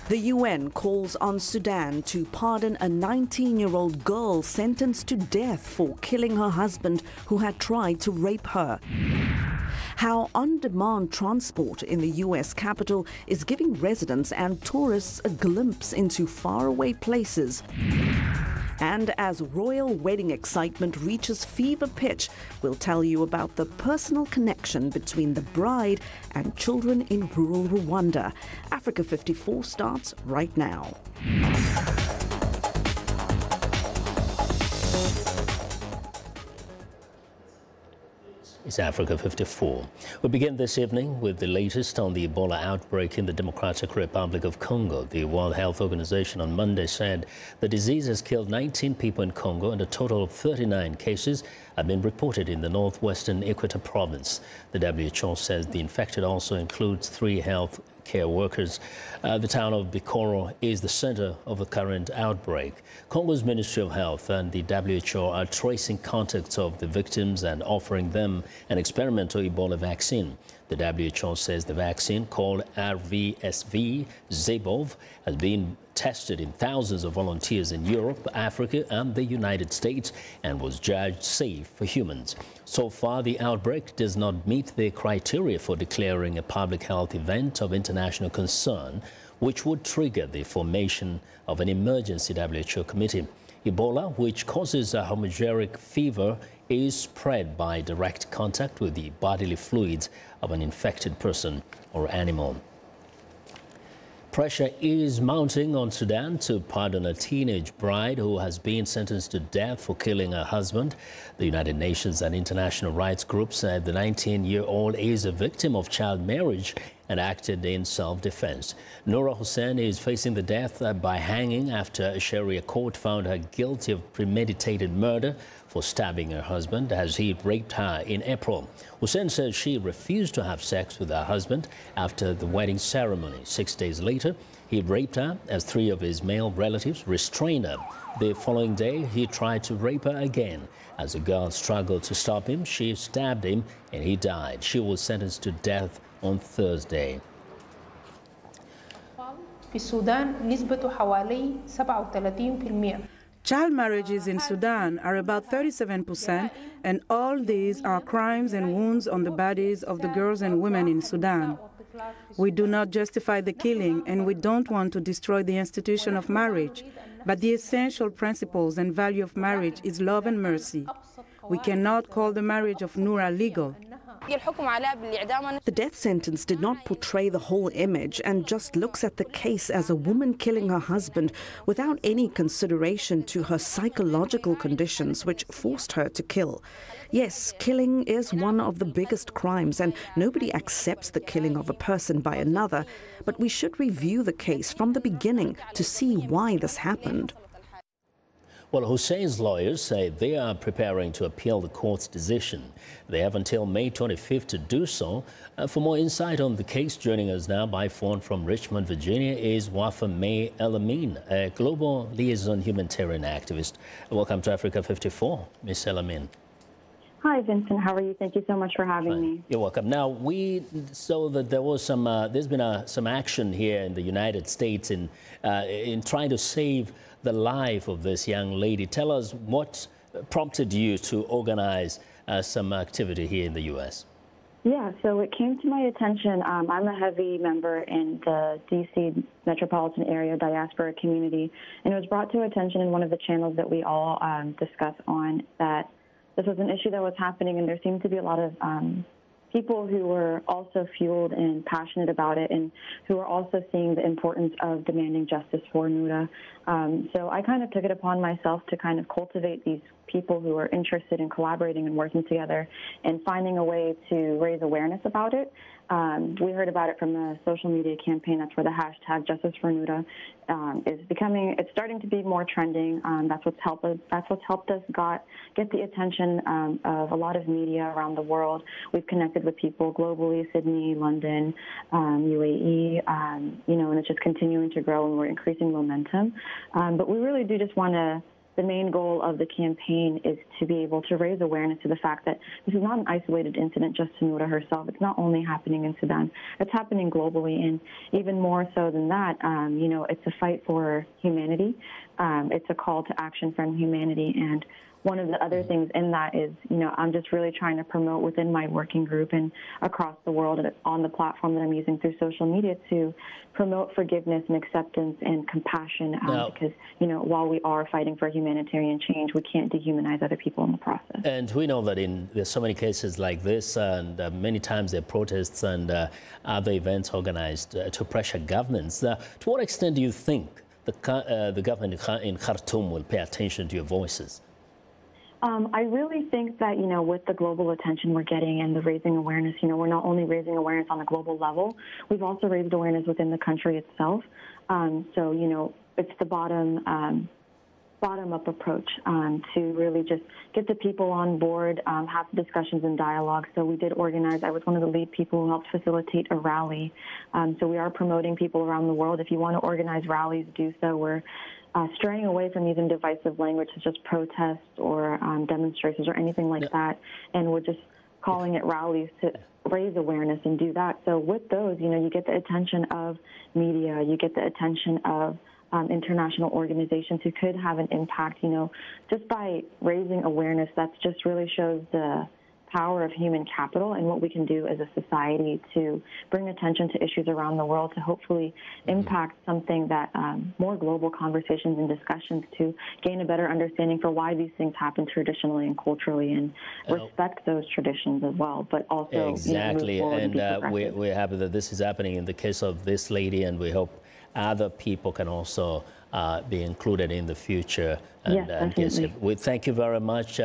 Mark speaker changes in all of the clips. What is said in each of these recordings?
Speaker 1: The UN calls on Sudan to pardon a 19-year-old girl sentenced to death for killing her husband who had tried to rape her. How on-demand transport in the U.S. capital is giving residents and tourists a glimpse into faraway places. And as royal wedding excitement reaches fever pitch, we'll tell you about the personal connection between the bride and children in rural Rwanda. Africa 54 starts right now.
Speaker 2: It's Africa 54. We begin this evening with the latest on the Ebola outbreak in the Democratic Republic of Congo. The World Health Organization on Monday said the disease has killed 19 people in Congo and a total of 39 cases have been reported in the northwestern Equator province. The WHO says the infected also includes 3 health care workers. The town of Bikoro is the center of the current outbreak. Congo's Ministry of Health and the WHO are tracing contacts of the victims and offering them an experimental Ebola vaccine. The WHO says the vaccine, called RVSV Zebov, has been tested in thousands of volunteers in Europe, Africa, and the United States and was judged safe for humans. So far, the outbreak does not meet the criteria for declaring a public health event of international concern, which would trigger the formation of an emergency WHO committee. Ebola, which causes a hemorrhagic fever, is spread by direct contact with the bodily fluids of an infected person or animal. Pressure is mounting on Sudan to pardon a teenage bride who has been sentenced to death for killing her husband. The United Nations and international rights groups said the 19-year-old is a victim of child marriage and acted in self-defense. Noura Hussein is facing the death by hanging after a Sharia court found her guilty of premeditated murder for stabbing her husband as he raped her in April. Hussein says she refused to have sex with her husband after the wedding ceremony. 6 days later, he raped her as 3 of his male relatives restrained her. The following day, he tried to rape her again. As the girl struggled to stop him, she stabbed him and he died. She was sentenced to death on Thursday.
Speaker 3: في السودان نسبته حوالي 37%.
Speaker 4: Child marriages in Sudan are about 37%, and all these are crimes and wounds on the bodies of the girls and women in Sudan. We do not justify the killing, and we don't want to destroy the institution of marriage, but the essential principles and value of marriage is love and mercy. We cannot call the marriage of Noura legal.
Speaker 1: The death sentence did not portray the whole image and just looks at the case as a woman killing her husband without any consideration to her psychological conditions which forced her to kill. Yes, killing is one of the biggest crimes and nobody accepts the killing of a person by another, but we should review the case from the beginning to see why this happened.
Speaker 2: Well, Hussein's lawyers say they are preparing to appeal the court's decision. They have until May 25th to do so. For more insight on the case, joining us now by phone from Richmond, Virginia, is Wafa May El-Amin, a global liaison humanitarian activist. Welcome to Africa 54, Ms. El-Amin.
Speaker 5: Hi, Vincent. How are you? Thank you so much for having me.
Speaker 2: You're welcome. Now, we saw that there was there's been some action here in the United States in trying to save the life of this young lady. Tell us what prompted you to organize some activity here in the U.S.
Speaker 5: Yeah, so it came to my attention. I'm a heavy member in the D.C. metropolitan area diaspora community, and it was brought to attention in one of the channels that we all discuss on that this was an issue that was happening, and there seemed to be a lot of people who were also fueled and passionate about it and who were also seeing the importance of demanding justice for Noura. So I kind of took it upon myself to kind of cultivate these people who are interested in collaborating and working together and finding a way to raise awareness about it. We heard about it from the social media campaign. That's where the hashtag Justice for Noura is becoming. It's starting to be more trending. That's what's helped us. Get the attention of a lot of media around the world. We've connected with people globally: Sydney, London, UAE. And it's just continuing to grow, and we're increasing momentum. But we really do just want to the main goal of the campaign is to be able to raise awareness to the fact that this is not an isolated incident just to Noura herself. It's not only happening in Sudan. It's happening globally, and even more so than that, it's a fight for humanity. It's a call to action from humanity, and one of the other things in that is, I'm just really trying to promote within my working group and across the world and on the platform that I'm using through social media to promote forgiveness and acceptance and compassion because, while we are fighting for humanitarian change, we can't dehumanize other people in the process.
Speaker 2: And we know that there's so many cases like this, and many times there are protests and other events organized to pressure governments. To what extent do you think the government in Khartoum will pay attention to your voices?
Speaker 5: I really think that, with the global attention we're getting and the raising awareness, we're not only raising awareness on a global level, we've also raised awareness within the country itself. It's the bottom-up approach to really just get the people on board, have discussions and dialogue. So we did organize, I was one of the lead people who helped facilitate a rally. So we are promoting people around the world. If you want to organize rallies, do so. We're straying away from using divisive language such as protests or demonstrations or anything like that. And we're just calling it rallies to raise awareness and do that. So with those, you get the attention of media, you get the attention of international organizations who could have an impact, just by raising awareness. That just really shows the power of human capital and what we can do as a society to bring attention to issues around the world to hopefully impact something that more global conversations and discussions to gain a better understanding for why these things happen traditionally and culturally and respect those traditions as well, but also
Speaker 2: exactly. And we're happy that this is happening in the case of this lady, and we hope other people can also be included in the future. And
Speaker 5: yes,
Speaker 2: we thank you very much,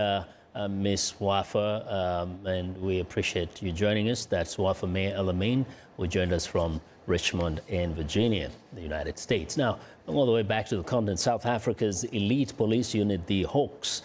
Speaker 2: Ms. Wafa, and we appreciate you joining us. That's Wafa May Elamin, who joined us from Richmond in Virginia, the United States. Now, all the way back to the continent, South Africa's elite police unit, the Hawks,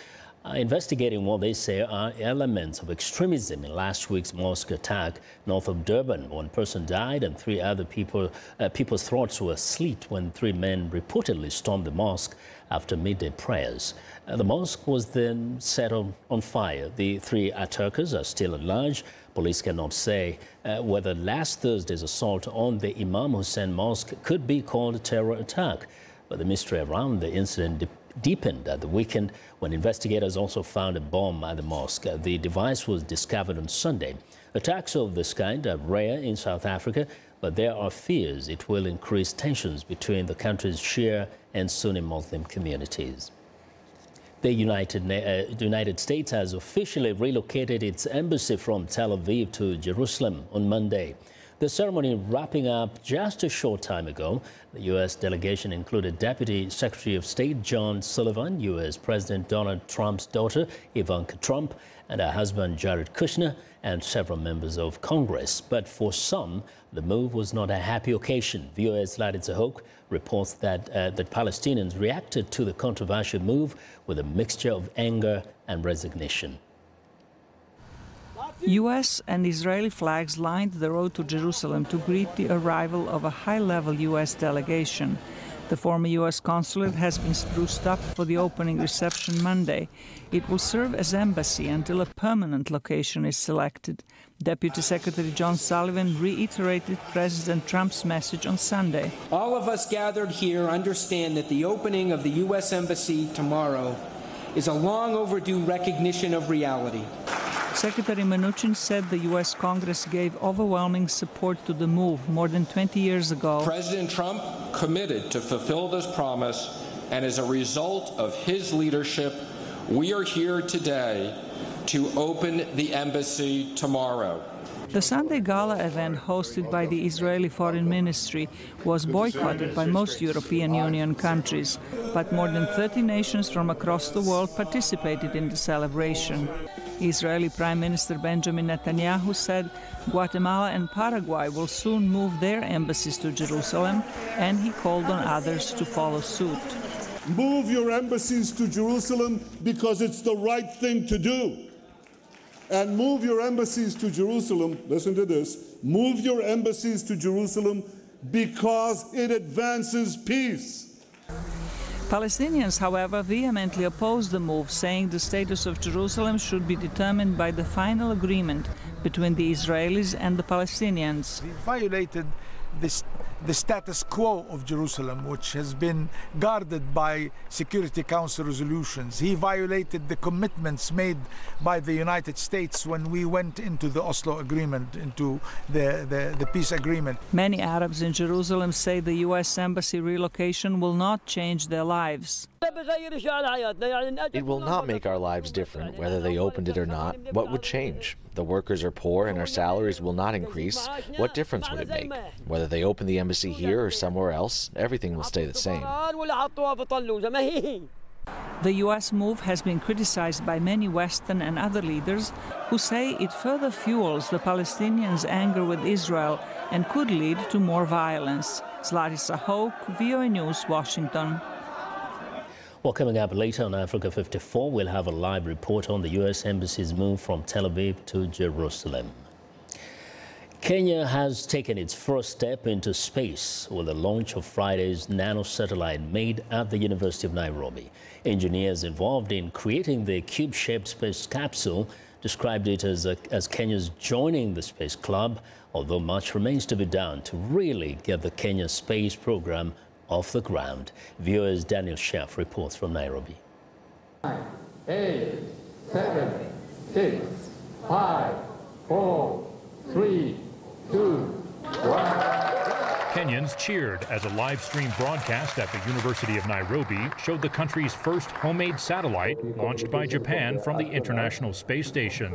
Speaker 2: investigating what they say are elements of extremism in last week's mosque attack north of Durban. One person died and three other people's throats were slit when three men reportedly stormed the mosque after midday prayers. The mosque was then set on fire. The three attackers are still at large. Police cannot say whether last Thursday's assault on the Imam Hussein Mosque could be called a terror attack. But the mystery around the incident deepened at the weekend when investigators also found a bomb at the mosque. The device was discovered on Sunday. Attacks of this kind are rare in South Africa, but there are fears it will increase tensions between the country's Shia and Sunni Muslim communities. The United States has officially relocated its embassy from Tel Aviv to Jerusalem on Monday. The ceremony wrapping up just a short time ago. The U.S. delegation included Deputy Secretary of State John Sullivan, U.S. President Donald Trump's daughter Ivanka Trump, and her husband Jared Kushner, and several members of Congress. But for some, the move was not a happy occasion. VOA's Laditza Hoke reports that the Palestinians reacted to the controversial move with a mixture of anger and resignation.
Speaker 6: U.S. and Israeli flags lined the road to Jerusalem to greet the arrival of a high-level U.S. delegation. The former U.S. consulate has been spruced up for the opening reception Monday. It will serve as embassy until a permanent location is selected. Deputy Secretary John Sullivan reiterated President Trump's message on Sunday.
Speaker 7: All of us gathered here understand that the opening of the U.S. Embassy tomorrow is a long overdue recognition of reality.
Speaker 6: Secretary Mnuchin said the U.S. Congress gave overwhelming support to the move more than 20 years ago.
Speaker 8: President Trump committed to fulfill this promise, and as a result of his leadership, we are here today to open the embassy tomorrow.
Speaker 6: The Sunday Gala event hosted by the Israeli Foreign Ministry was boycotted by most European Union countries, but more than 30 nations from across the world participated in the celebration. Israeli Prime Minister Benjamin Netanyahu said Guatemala and Paraguay will soon move their embassies to Jerusalem, and he called on others to follow suit.
Speaker 9: Move your embassies to Jerusalem because it's the right thing to do. And move your embassies to Jerusalem, listen to this, move your embassies to Jerusalem because it advances peace.
Speaker 6: Palestinians, however, vehemently oppose the move, saying the status of Jerusalem should be determined by the final agreement between the Israelis and the Palestinians.
Speaker 10: He violated the status quo of Jerusalem, which has been guarded by Security Council resolutions. He violated the commitments made by the United States when we went into the Oslo Agreement, into the peace agreement.
Speaker 6: Many Arabs in Jerusalem say the U.S. Embassy relocation will not change their lives.
Speaker 11: It will not make our lives different, whether they opened it or not. What would change? The workers are poor and our salaries will not increase. What difference would it make? Whether they open the embassy here or somewhere else, everything will stay the same.
Speaker 6: The U.S. move has been criticized by many Western and other leaders who say it further fuels the Palestinians' anger with Israel and could lead to more violence. Zlatisa Hoke, VOA News, Washington.
Speaker 2: Well, coming up later on Africa 54, we'll have a live report on the U.S. Embassy's move from Tel Aviv to Jerusalem. Kenya has taken its first step into space with the launch of Friday's nano-satellite made at the University of Nairobi. Engineers involved in creating the cube-shaped space capsule described it as Kenya's joining the space club, although much remains to be done to really get the Kenya space program off the ground. VOA's Daniel Sheff reports from Nairobi.
Speaker 12: 9, 8, 7, 6, 5, 4, 3, 2, 1.
Speaker 13: Kenyans cheered as a live-stream broadcast at the University of Nairobi showed the country's first homemade satellite launched by Japan from the International Space Station.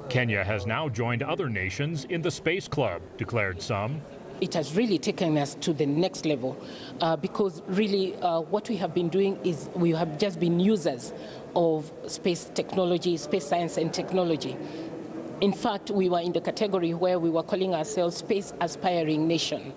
Speaker 13: Kenya has now joined other nations in the Space Club, declared some.
Speaker 14: It has really taken us to the next level because really what we have been doing is we have just been users of space technology, space science and technology. In fact, we were in the category where we were calling ourselves Space Aspiring Nation.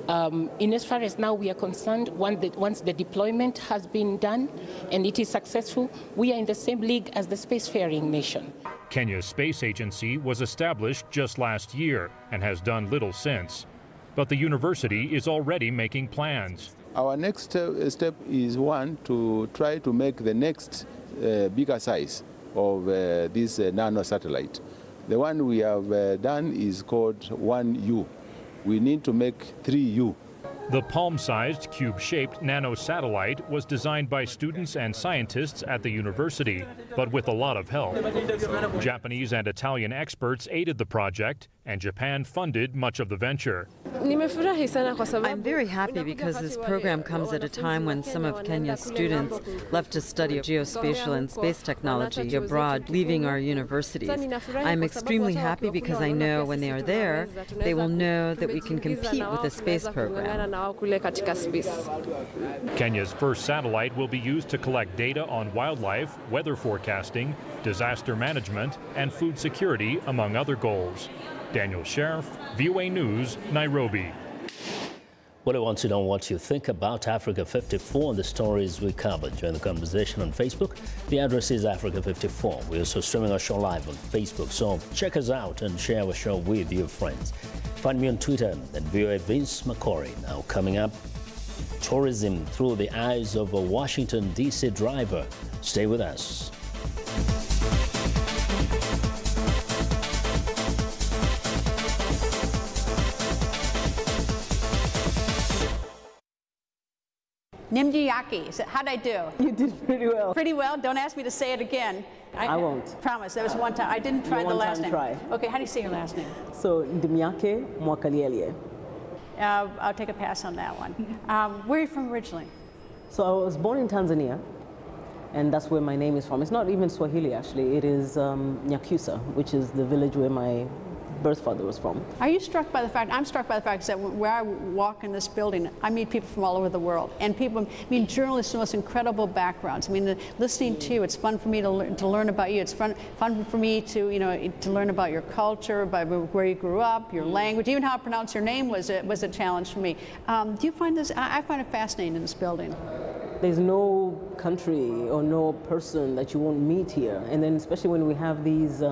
Speaker 14: In as far as now we are concerned, once the deployment has been done and it is successful, we are in the same league as the spacefaring nation.
Speaker 13: Kenya's space agency was established just last year and has done little since. But the university is already making plans.
Speaker 15: Our next step is one to try to make the next bigger size of this nano satellite. The one we have done is called 1U. We need to make 3U.
Speaker 13: The palm-sized, cube-shaped nano-satellite was designed by students and scientists at the university, but with a lot of help. Japanese and Italian experts aided the project, and Japan funded much of the venture.
Speaker 16: I'm very happy because this program comes at a time when some of Kenya's students left to study geospatial and space technology abroad, leaving our universities. I'm extremely happy because I know when they are there, they will know that we can compete with the space program.
Speaker 13: Kenya's first satellite will be used to collect data on wildlife, weather forecasting, disaster management, and food security, among other goals. Daniel Sheriff, VOA News, Nairobi.
Speaker 2: Well, I want to know what you think about Africa 54 and the stories we covered. Join the conversation on Facebook. The address is Africa 54. We're also streaming our show live on Facebook, so check us out and share our show with your friends. Find me on Twitter at VOA Vince McCory. Now coming up, tourism through the eyes of a Washington, D.C. driver. Stay with us.
Speaker 17: Nimdiaki. How'd I do?
Speaker 18: You did pretty well.
Speaker 17: Pretty well? Don't ask me to say it again.
Speaker 18: I won't.
Speaker 17: Promise. There was one time. I didn't try the last name.
Speaker 18: Try.
Speaker 17: Okay, how do you say your last name?
Speaker 18: So, Ndimiake Mwakaliele.
Speaker 17: I'll take a pass on that one. Where are you from originally?
Speaker 18: So, I was born in Tanzania, and that's where my name is from. It's not even Swahili, actually. It is Nyakyusa, which is the village where my birth father was from.
Speaker 17: Are you struck by the fact, I'm struck by the fact that where I walk in this building, I meet people from all over the world. And people, journalists with most incredible backgrounds. Listening to you, it's fun for me to learn about you. It's fun for me to, to learn about your culture, about where you grew up, your language. Even how to pronounce your name was a challenge for me. Do you find this, I find it fascinating in this building.
Speaker 18: There's no country or no person that you won't meet here. And then especially when we have these,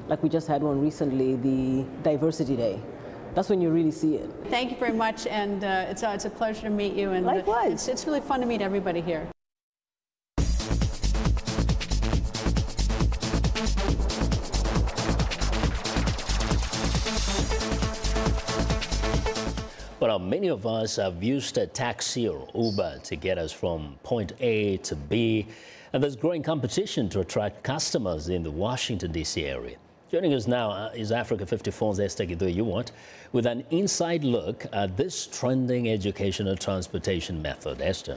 Speaker 18: like we just had one recently, the Diversity Day. that's when you really see it.
Speaker 17: Thank you very much, and it's a pleasure to meet you. And
Speaker 18: likewise.
Speaker 17: It's really fun to meet everybody here.
Speaker 2: Well, many of us have used a taxi or Uber to get us from point A to B, and there's growing competition to attract customers in the Washington, D.C. area. Joining us now is Africa 54's Esther Githuewot with an inside look at this trending educational transportation method. Esther.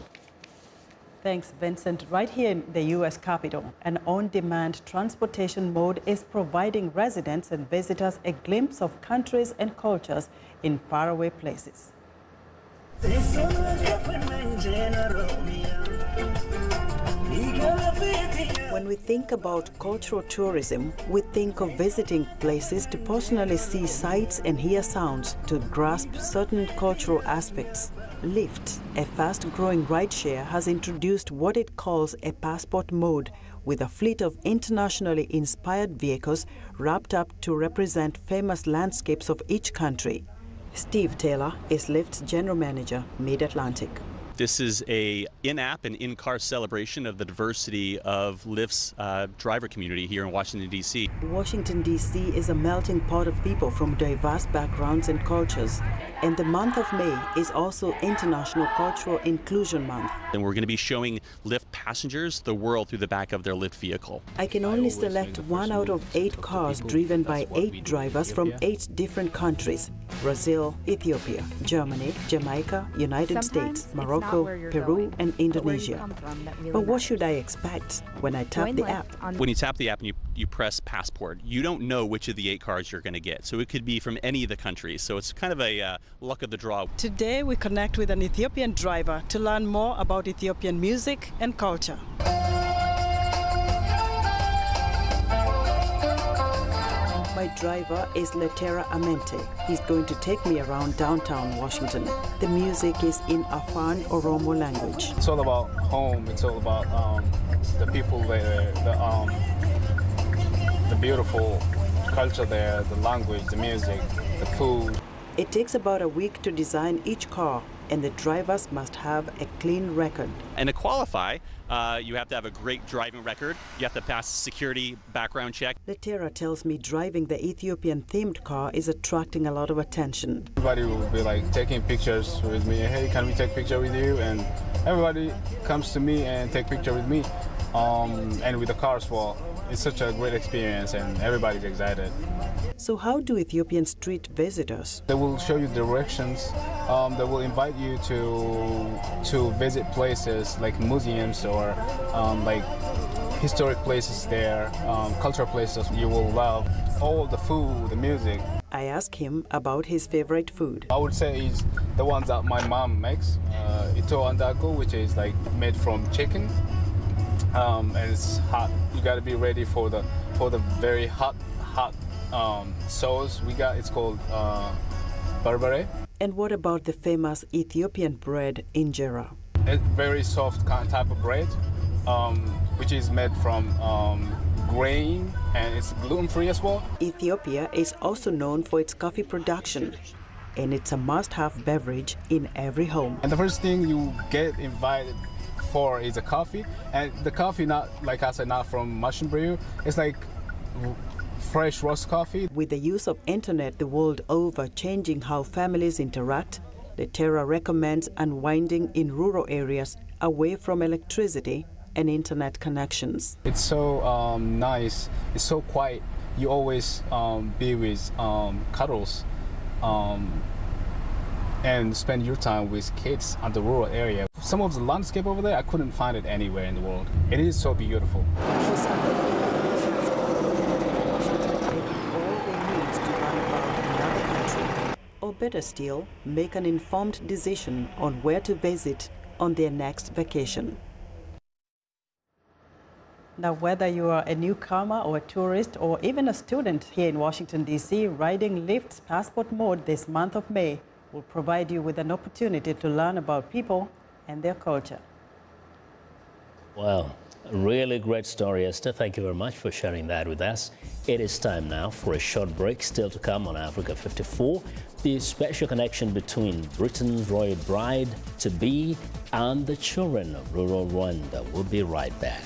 Speaker 19: Thanks, Vincent. Right here in the U.S. Capitol, an on-demand transportation mode is providing residents and visitors a glimpse of countries and cultures in faraway places. When we think about cultural tourism, we think of visiting places to personally see sights and hear sounds to grasp certain cultural aspects. Lyft, a fast-growing rideshare, has introduced what it calls a passport mode, with a fleet of internationally inspired vehicles wrapped up to represent famous landscapes of each country. Steve Taylor is Lyft's general manager, Mid-Atlantic.
Speaker 20: This is a in-app and in-car celebration of the diversity of Lyft's driver community here in Washington, D.C.
Speaker 19: Washington, D.C. is a melting pot of people from diverse backgrounds and cultures. And the month of May is also International Cultural Inclusion Month.
Speaker 20: And we're going to be showing Lyft passengers the world through the back of their Lyft vehicle.
Speaker 19: I can only select 1 out of 8 cars driven by 8 drivers from 8 different countries: Brazil, Ethiopia, Germany, Jamaica, United States, Morocco, Peru, and Indonesia. But what should I expect when I tap the app?
Speaker 20: When you tap the app and you press passport, you don't know which of the 8 cars you're going to get. So it could be from any of the countries. So it's kind of a luck of the draw.
Speaker 19: Today we connect with an Ethiopian driver to learn more about Ethiopian music and culture. My driver is Letera Amente. He's going to take me around downtown Washington. The music is in Afan Oromo language.
Speaker 21: It's all about home. It's all about the people there, the beautiful culture there, the language, the music, the food.
Speaker 19: It takes about a week to design each car, and the drivers must have a clean record.
Speaker 20: And to qualify, you have to have a great driving record. You have to pass a security background check.
Speaker 19: Letera tells me driving the Ethiopian-themed car is attracting a lot of attention.
Speaker 21: Everybody will be like taking pictures with me. Hey, can we take a picture with you? And everybody comes to me and take a picture with me. And with the car as well. It's such a great experience and everybody's excited.
Speaker 19: So how do Ethiopian street visitors?
Speaker 21: They will show you directions. They will invite you to visit places like museums or like historic places there, cultural places you will love. All the food, the music.
Speaker 19: I ask him about his favorite food.
Speaker 21: I would say it's the ones that my mom makes. Ito andago, which is like made from chicken. And it's hot. You got to be ready for the very hot sauce we got. It's called barbare.
Speaker 19: And what about the famous Ethiopian bread injera?
Speaker 21: It's very soft kind of type of bread, which is made from grain, and it's gluten-free as well.
Speaker 19: Ethiopia is also known for its coffee production, and it's a must-have beverage in every home.
Speaker 21: And the first thing you get invited for is a coffee, and the coffee, not like I said, not from machine brew. It's like fresh roast coffee.
Speaker 19: With the use of internet the world over changing how families interact, Letera recommends unwinding in rural areas away from electricity and internet connections.
Speaker 21: It's so nice. It's so quiet. You always be with cuddles. And spend your time with kids at the rural area. Some of the landscape over there, I couldn't find it anywhere in the world. It is so beautiful.
Speaker 19: Or better still, make an informed decision on where to visit on their next vacation. Now, whether you are a newcomer or a tourist or even a student here in Washington, D.C., riding Lyft's passport mode this month of May will provide you with an opportunity to learn about people and their culture.
Speaker 2: Well, a really great story, Esther. Thank you very much for sharing that with us. It is time now for a short break. Still to come on Africa 54, the special connection between Britain's royal bride-to-be and the children of rural Rwanda. We'll be right back.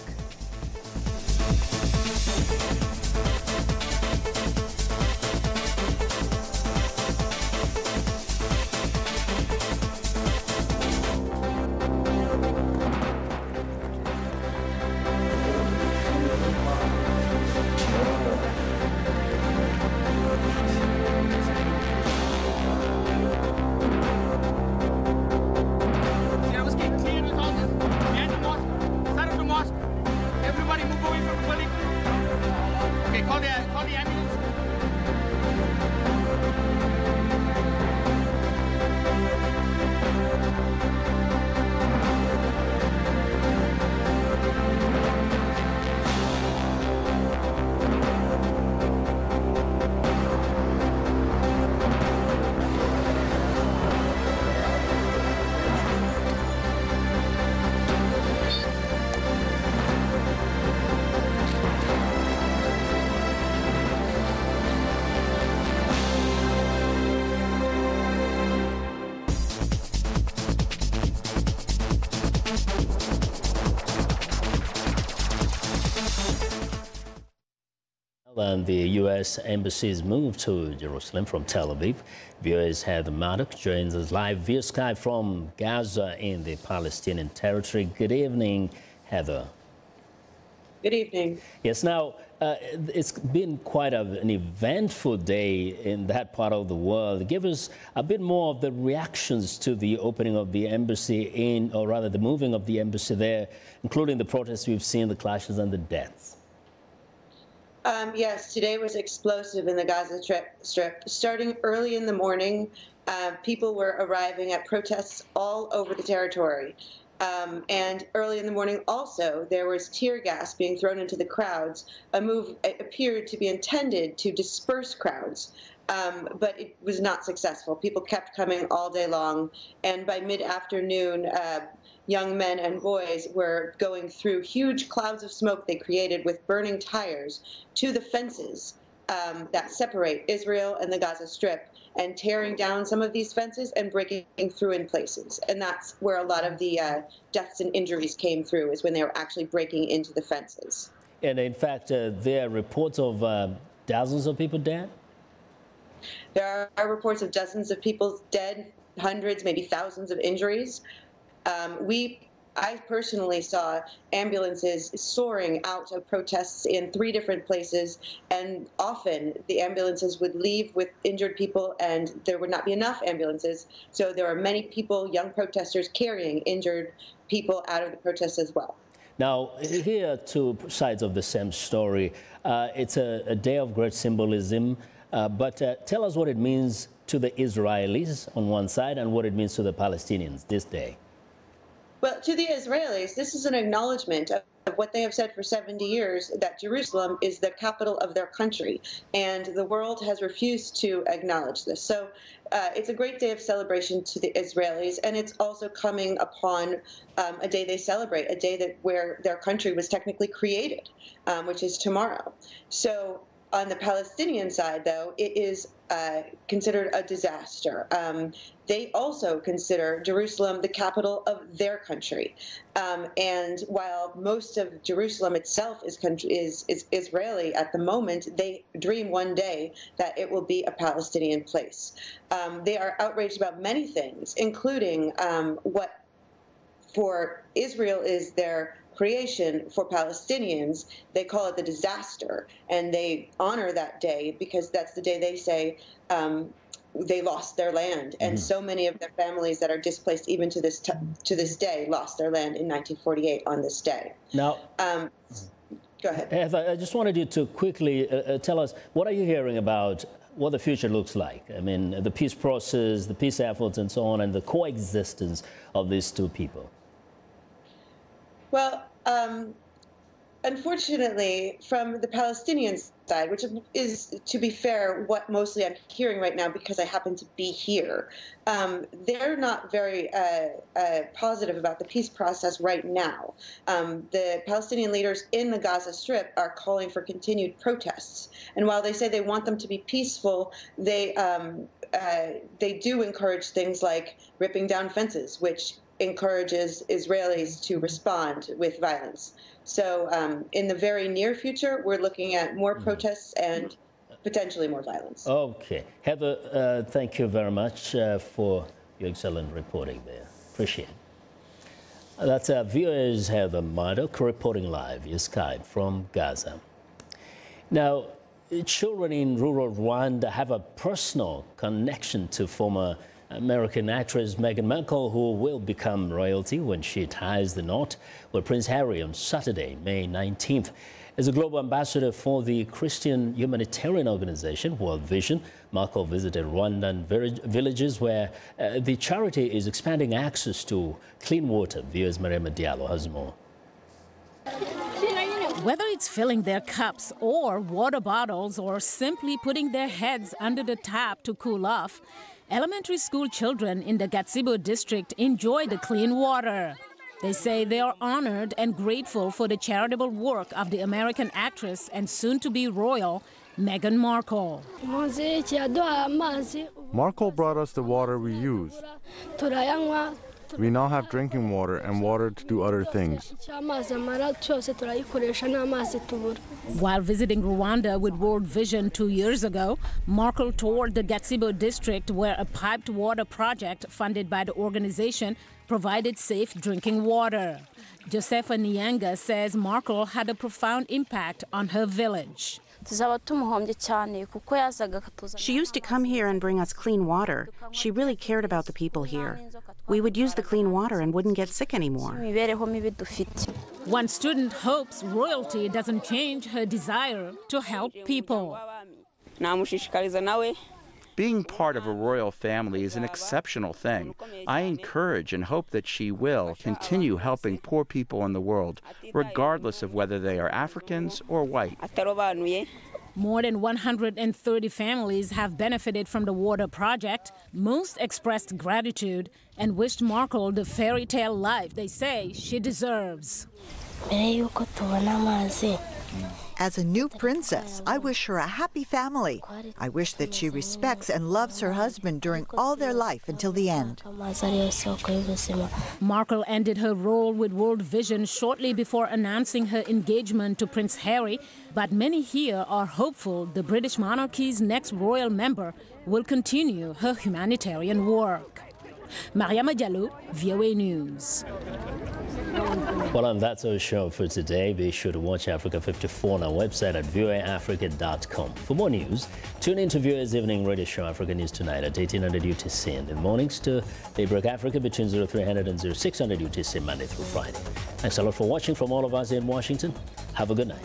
Speaker 2: And the U.S. Embassy's move to Jerusalem from Tel Aviv. Viewers, Heather Maddock joins us live via Skype from Gaza in the Palestinian territory. Good evening, Heather.
Speaker 3: Good evening.
Speaker 2: Yes, now, it's been quite an eventful day in that part of the world. Give us a bit more of the reactions to the opening of the embassy or rather the moving of the embassy there, including the protests we've seen, the clashes and the deaths.
Speaker 3: Yes, today was explosive in the Gaza Strip. Starting early in the morning, people were arriving at protests all over the territory. And early in the morning also, there was tear gas being thrown into the crowds, a move appeared to be intended to disperse crowds. But it was not successful. People kept coming all day long, and by mid-afternoon, young men and boys were going through huge clouds of smoke they created with burning tires to the fences that separate Israel and the Gaza Strip, and tearing down some of these fences and breaking through in places. And that's where a lot of the deaths and injuries came through, is when they were actually breaking into the fences.
Speaker 2: And in fact, there are reports of dozens of people dead?
Speaker 3: There are reports of dozens of people dead, hundreds, maybe thousands of injuries. I personally saw ambulances soaring out of protests in 3 different places, and often the ambulances would leave with injured people and there would not be enough ambulances. So there are many people, young protesters, carrying injured people out of the protests as well.
Speaker 2: Now, here are 2 sides of the same story. It's a day of great symbolism, but tell us what it means to the Israelis on one side and what it means to the Palestinians this day.
Speaker 3: Well, to the Israelis, this is an acknowledgement of what they have said for 70 years, that Jerusalem is the capital of their country, and the world has refused to acknowledge this. So it's a great day of celebration to the Israelis, and it's also coming upon a day they celebrate, a day where their country was technically created, which is tomorrow. So on the Palestinian side, though, it is considered a disaster. They also consider Jerusalem the capital of their country. And while most of Jerusalem itself is Israeli at the moment, they dream one day that it will be a Palestinian place. They are outraged about many things, including what for Israel is their creation. For Palestinians, they call it the disaster, and they honor that day because that's the day they say they lost their land. And so many of their families that are displaced even to this day lost their land in 1948 on this day.
Speaker 2: Now,
Speaker 3: go ahead.
Speaker 2: Heather, I just wanted you to quickly tell us, what are you hearing about what the future looks like? I mean, the peace process, the peace efforts and so on, and the coexistence of these 2 people.
Speaker 3: Well, unfortunately, from the Palestinian which is, to be fair, what mostly I'm hearing right now because I happen to be here. They're not very positive about the peace process right now. The Palestinian leaders in the Gaza Strip are calling for continued protests. And while they say they want them to be peaceful, they do encourage things like ripping down fences, which encourages Israelis to respond with violence. So in the very near future, we're looking at more protests and potentially more violence.
Speaker 2: Okay. Heather, thank you very much for your excellent reporting there. Appreciate it. That's viewers Heather Murdock reporting live via Skype from Gaza. Now, children in rural Rwanda have a personal connection to former American actress Meghan Markle, who will become royalty when she ties the knot with Prince Harry on Saturday, May 19th. As a global ambassador for the Christian humanitarian organization World Vision, Markle visited Rwandan villages where the charity is expanding access to clean water. Viewers Mariama Diallo has more.
Speaker 4: Whether it's filling their cups or water bottles or simply putting their heads under the tap to cool off, elementary school children in the Gatsibo district enjoy the clean water. They say they are honored and grateful for the charitable work of the American actress and soon-to-be royal, Meghan Markle.
Speaker 22: Markle brought us the water we use. We now have drinking water and water to do other things.
Speaker 4: While visiting Rwanda with World Vision 2 years ago, Markle toured the Gatsibo district where a piped water project funded by the organization provided safe drinking water. Josefa Nyanga says Markle had a profound impact on her village.
Speaker 23: She used to come here and bring us clean water. She really cared about the people here. We would use the clean water and wouldn't get sick anymore.
Speaker 4: One student hopes royalty doesn't change her desire to help people.
Speaker 24: Being part of a royal family is an exceptional thing. I encourage and hope that she will continue helping poor people in the world, regardless of whether they are Africans or white.
Speaker 4: More than 130 families have benefited from the water project. Most expressed gratitude and wished Markle the fairy tale life they say she deserves.
Speaker 25: As a new princess, I wish her a happy family. I wish that she respects and loves her husband during all their life until the end.
Speaker 4: Markle ended her role with World Vision shortly before announcing her engagement to Prince Harry, but many here are hopeful the British monarchy's next royal member will continue her humanitarian work. Mariama Diallo, VOA News.
Speaker 2: Well, and that's our show for today. Be sure to watch Africa 54 on our website at voaafrica.com. For more news, tune in to VOA's evening radio show Africa News Tonight at 1800 UTC, and in mornings to Daybreak Africa between 0300 and 0600 UTC Monday through Friday. Thanks a lot for watching from all of us in Washington. Have a good night.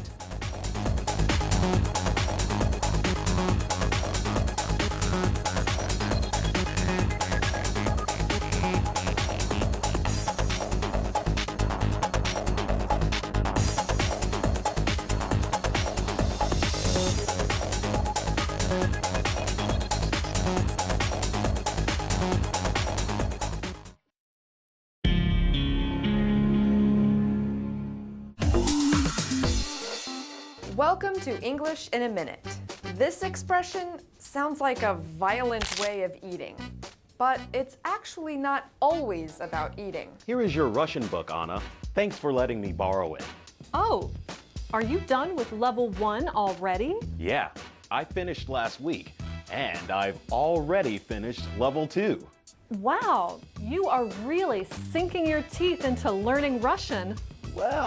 Speaker 26: Welcome to English in a Minute. This expression sounds like a violent way of eating, but it's actually not always about eating.
Speaker 27: Here is your Russian book, Anna. Thanks for letting me borrow it.
Speaker 28: Oh, are you done with level 1 already?
Speaker 27: Yeah, I finished last week, and I've already finished level 2.
Speaker 28: Wow, you are really sinking your teeth into learning Russian.
Speaker 27: Well,